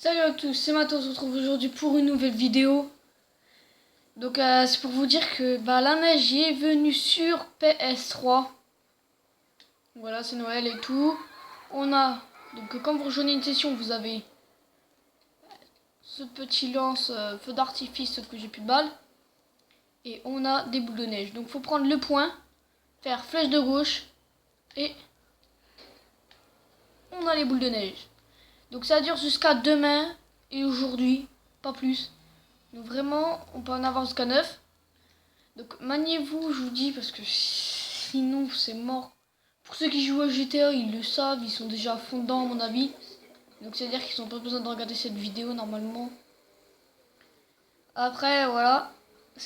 Salut à tous, c'est Matt, on se retrouve aujourd'hui pour une nouvelle vidéo. Donc c'est pour vous dire que la neige y est venue sur PS3. Voilà, c'est Noël et tout. On a, donc quand vous rejoignez une session, vous avez ce petit lance feu d'artifice sauf que j'ai plus de balles. Et on a des boules de neige. Donc faut prendre le point, faire flèche de gauche et on a les boules de neige. Donc ça dure jusqu'à demain et aujourd'hui, pas plus. Donc vraiment, on peut en avoir jusqu'à 9. Donc maniez-vous, je vous dis, parce que sinon c'est mort. Pour ceux qui jouent à GTA, ils le savent, ils sont déjà à fond dedans à mon avis. Donc c'est-à-dire qu'ils n'ont pas besoin de regarder cette vidéo normalement. Après, voilà.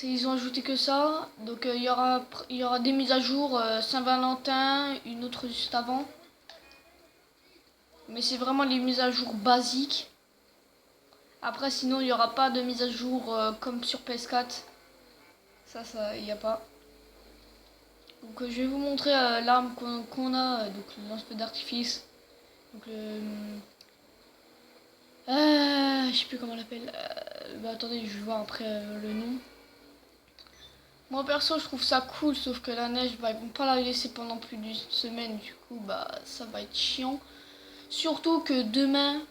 Ils ont ajouté que ça. Donc il y aura des mises à jour Saint-Valentin, une autre juste avant. Mais c'est vraiment les mises à jour basiques. Après, sinon, il n'y aura pas de mise à jour comme sur PS4. Ça, il n'y a pas. Donc, je vais vous montrer l'arme qu'on a, donc le lance-feu d'artifice. Donc, je sais plus comment on l'appelle. Attendez, je vais voir après le nom. Moi, perso, je trouve ça cool, sauf que la neige, ils vont pas la laisser pendant plus d'une semaine. Du coup, ça va être chiant. Surtout que demain,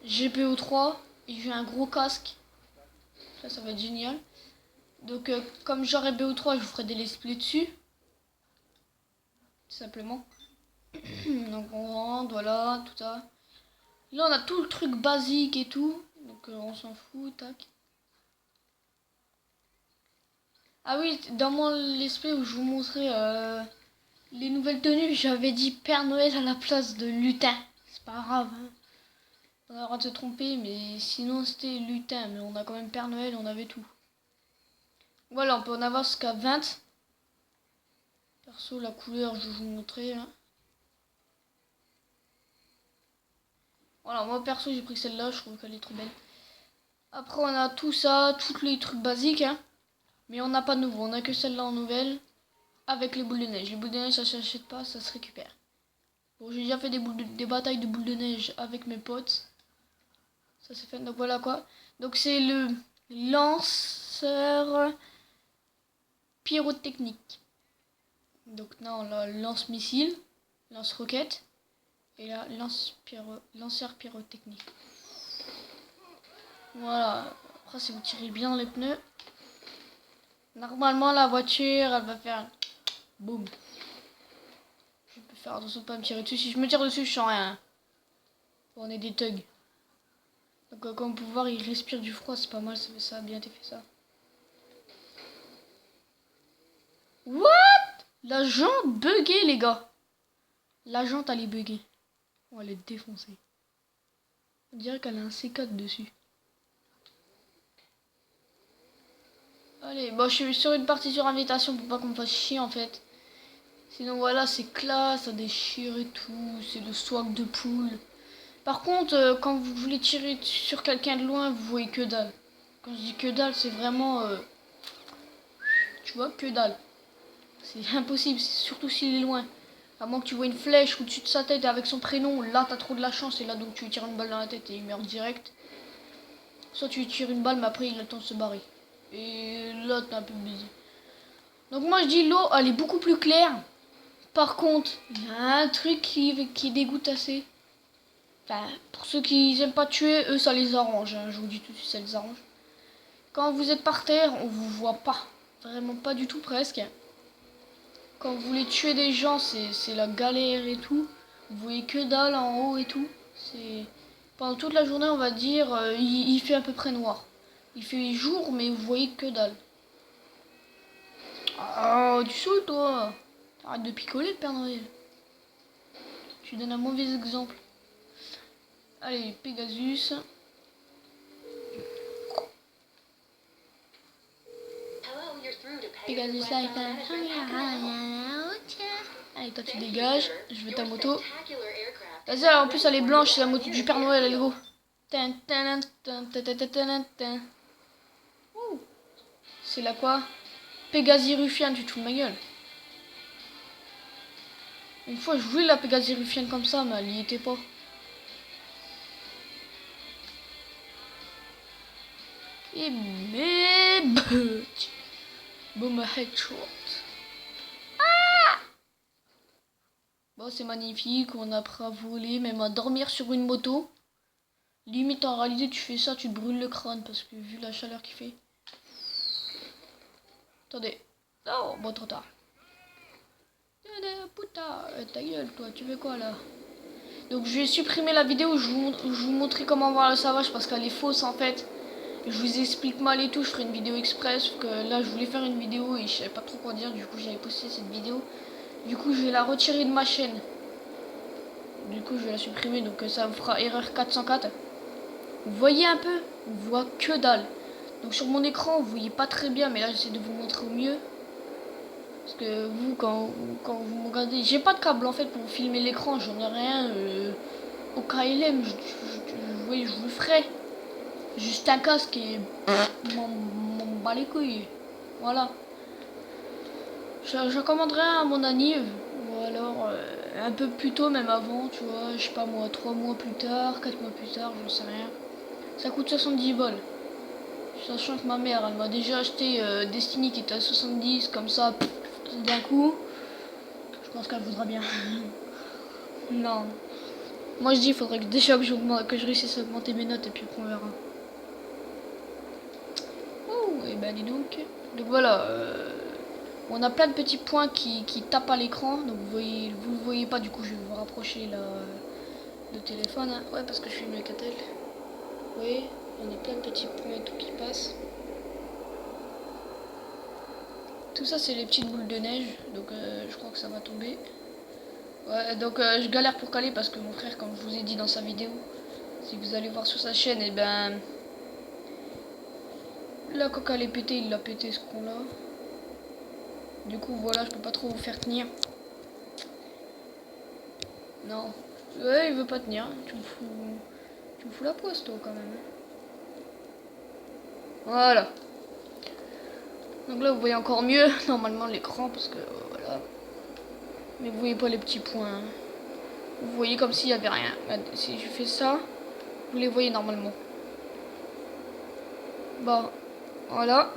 GPO3, et j'ai un gros casque. Ça va être génial. Donc comme j'aurai BO3, je vous ferai des let's play dessus. Tout simplement. Donc on rentre, voilà, tout ça. Là on a tout le truc basique et tout. Donc on s'en fout, tac. Ah oui, dans mon let's play où je vous montrais les nouvelles tenues, j'avais dit Père Noël à la place de lutin. C'est pas grave, hein. On a le droit de se tromper, mais sinon c'était lutin. Mais on a quand même Père Noël, on avait tout. Voilà, on peut en avoir jusqu'à 20. Perso, la couleur, je vais vous montrer. Hein. Voilà, moi perso, j'ai pris celle-là, je trouve qu'elle est trop belle. Après, on a tout ça, tous les trucs basiques. Hein. Mais on n'a pas de nouveau, on a que celle-là en nouvelle. Avec les boules de neige. Les boules de neige, ça s'achète pas, ça se récupère. Bon, j'ai déjà fait des batailles de boules de neige avec mes potes. Ça c'est fait, donc voilà quoi. Donc c'est le lanceur pyrotechnique. Donc non, le lance-missile, lance-roquette et là lanceur pyrotechnique. Voilà. Après si vous tirez bien les pneus, normalement la voiture elle va faire boum. Je peux faire attention de pas me tirer dessus. Si je me tire dessus, je sens rien. Bon, on est des thugs. Donc comme vous pouvez voir, il respire du froid, c'est pas mal, ça a bien été fait ça. What? La jante buggée les gars. La jante elle est buggée. On va les défoncer. On dirait qu'elle a un C4 dessus. Allez, bon je suis sur une partie sur invitation pour pas qu'on me fasse chier en fait. Sinon voilà, c'est classe, ça déchire et tout, c'est le swag de poule. Par contre, quand vous voulez tirer sur quelqu'un de loin, vous voyez que dalle. Quand je dis que dalle, c'est vraiment... tu vois, que dalle. C'est impossible, surtout s'il est loin. À moins que tu vois une flèche au-dessus de sa tête avec son prénom, là t'as trop de la chance et là donc tu lui tires une balle dans la tête et il meurt direct. Soit tu lui tires une balle mais après il a le temps de se barrer. Et là t'es un peu baisé. Donc moi je dis l'eau elle est beaucoup plus claire. Par contre, il y a un truc qui dégoûte assez. Enfin, pour ceux qui n'aiment pas tuer, eux ça les arrange. Hein. Je vous dis tout de suite, ça les arrange. Quand vous êtes par terre, on vous voit pas. Vraiment pas du tout presque. Quand vous voulez tuer des gens, c'est la galère et tout. Vous voyez que dalle en haut et tout. C'est pendant toute la journée, on va dire, il fait à peu près noir. Il fait jour, mais vous voyez que dalle. Ah, tu saoules toi. Arrête de picoler le Père Noël. Tu donnes un mauvais exemple. Allez, Pegasus. Pegasus Life. Allez, toi tu dégages. Je veux ta moto. Vas-y, en plus elle est blanche, c'est la moto du Père Noël, elle est gros. C'est la quoi? Pégasirufiane, tu te fous de ma gueule. Une fois je voulais la Pégasirufiane comme ça, mais elle y était pas. Et mais... Boom, headshot. Bon, c'est magnifique, on apprend à voler, même à dormir sur une moto. Limite, en réalité, tu fais ça, tu te brûles le crâne, parce que vu la chaleur qu'il fait. Attendez. Oh, bon, trop tard. Putain, ta gueule, toi, tu fais quoi, là? Donc, je vais supprimer la vidéo où je vous montrer comment voir le savage, parce qu'elle est fausse, en fait. Je vous explique mal et tout, je ferai une vidéo express, parce que là, je voulais faire une vidéo et je savais pas trop quoi dire, du coup, j'avais posté cette vidéo. Du coup, je vais la retirer de ma chaîne. Du coup, je vais la supprimer, donc ça me fera erreur 404. Vous voyez un peu? On voit que dalle. Donc sur mon écran, vous voyez pas très bien, mais là, j'essaie de vous montrer au mieux. Parce que vous, quand vous me regardez, j'ai pas de câble en fait pour filmer l'écran, j'en ai rien. Au KLM, je vous le ferai. Juste un casque et m'en bats les couilles. Voilà. Je commanderai un à mon anniv. Ou alors un peu plus tôt, même avant, tu vois. Je sais pas moi, 3 mois plus tard, 4 mois plus tard, j'en sais rien. Ça coûte 70 balles. Sachant que ma mère, elle m'a déjà acheté Destiny qui était à 70, comme ça, d'un coup. Je pense qu'elle voudra bien. Non. Moi je dis, il faudrait que déjà que je réussisse à augmenter mes notes et puis après on verra. Oh, et ben dis donc. Donc voilà, on a plein de petits points qui tapent à l'écran. Donc vous le voyez pas, du coup je vais vous rapprocher le téléphone. Hein. Ouais, parce que je filme le catel. Vous voyez, on a plein de petits points et tout qui passent. Tout ça c'est les petites boules de neige, donc je crois que ça va tomber. Ouais, donc je galère pour caler parce que mon frère, comme je vous ai dit dans sa vidéo, si vous allez voir sur sa chaîne, et ben la coque elle est pétée, il l'a pété ce con là. Du coup voilà, je peux pas trop vous faire tenir. Non. Ouais, il veut pas tenir, tu me fous la poisse toi quand même. Voilà. Donc là vous voyez encore mieux normalement l'écran parce que voilà. Mais vous voyez pas les petits points. Hein. Vous voyez comme s'il y avait rien. Si je fais ça, vous les voyez normalement. Bon, voilà.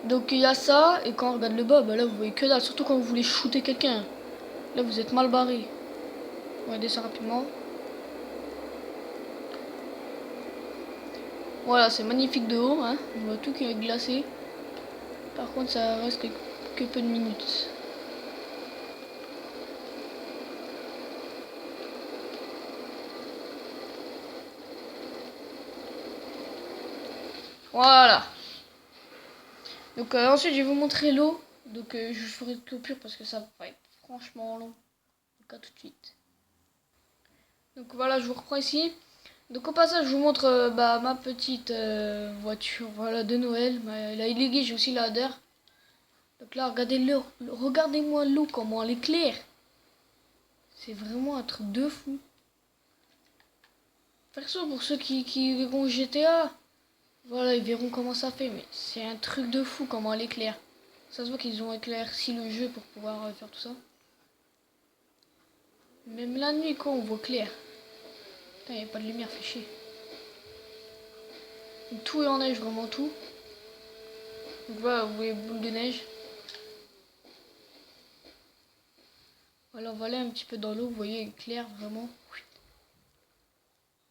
Donc il y a ça, et quand on regarde le bas, bah là vous voyez que dalle, surtout quand vous voulez shooter quelqu'un. Là vous êtes mal barré. Regardez ça rapidement. Voilà, c'est magnifique de haut, hein. On voit tout qui est glacé. Par contre ça reste que peu de minutes. Voilà. Donc ensuite je vais vous montrer l'eau. Donc je ferai de coupure parce que ça va être franchement long. Donc à tout de suite. Donc voilà, je vous reprends ici. Donc au passage, je vous montre ma petite voiture, voilà, de Noël. La Illegui, j'ai aussi la Hader. Donc là, regardez-moi l'eau, comment elle est claire. C'est vraiment un truc de fou. Perso, pour ceux qui verront GTA, voilà, ils verront comment ça fait. Mais c'est un truc de fou, comment elle est claire. Ça se voit qu'ils ont éclairci le jeu pour pouvoir faire tout ça. Même la nuit, quoi, on voit clair. Putain, il n'y a pas de lumière, fait chier. Donc, tout est en neige, vraiment tout. Donc voilà, vous voyez boule de neige. Voilà, on va aller un petit peu dans l'eau, vous voyez, clair, vraiment.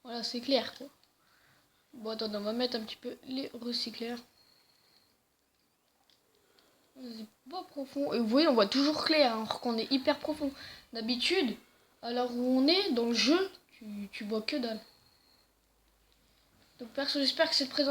Voilà, c'est clair, quoi. Bon, attendez, on va mettre un petit peu les recycleurs. C'est pas profond. Et vous voyez, on voit toujours clair, hein, alors qu'on est hyper profond. D'habitude, alors où on est, dans le jeu, tu vois que dalle. Donc perso, j'espère que cette présentation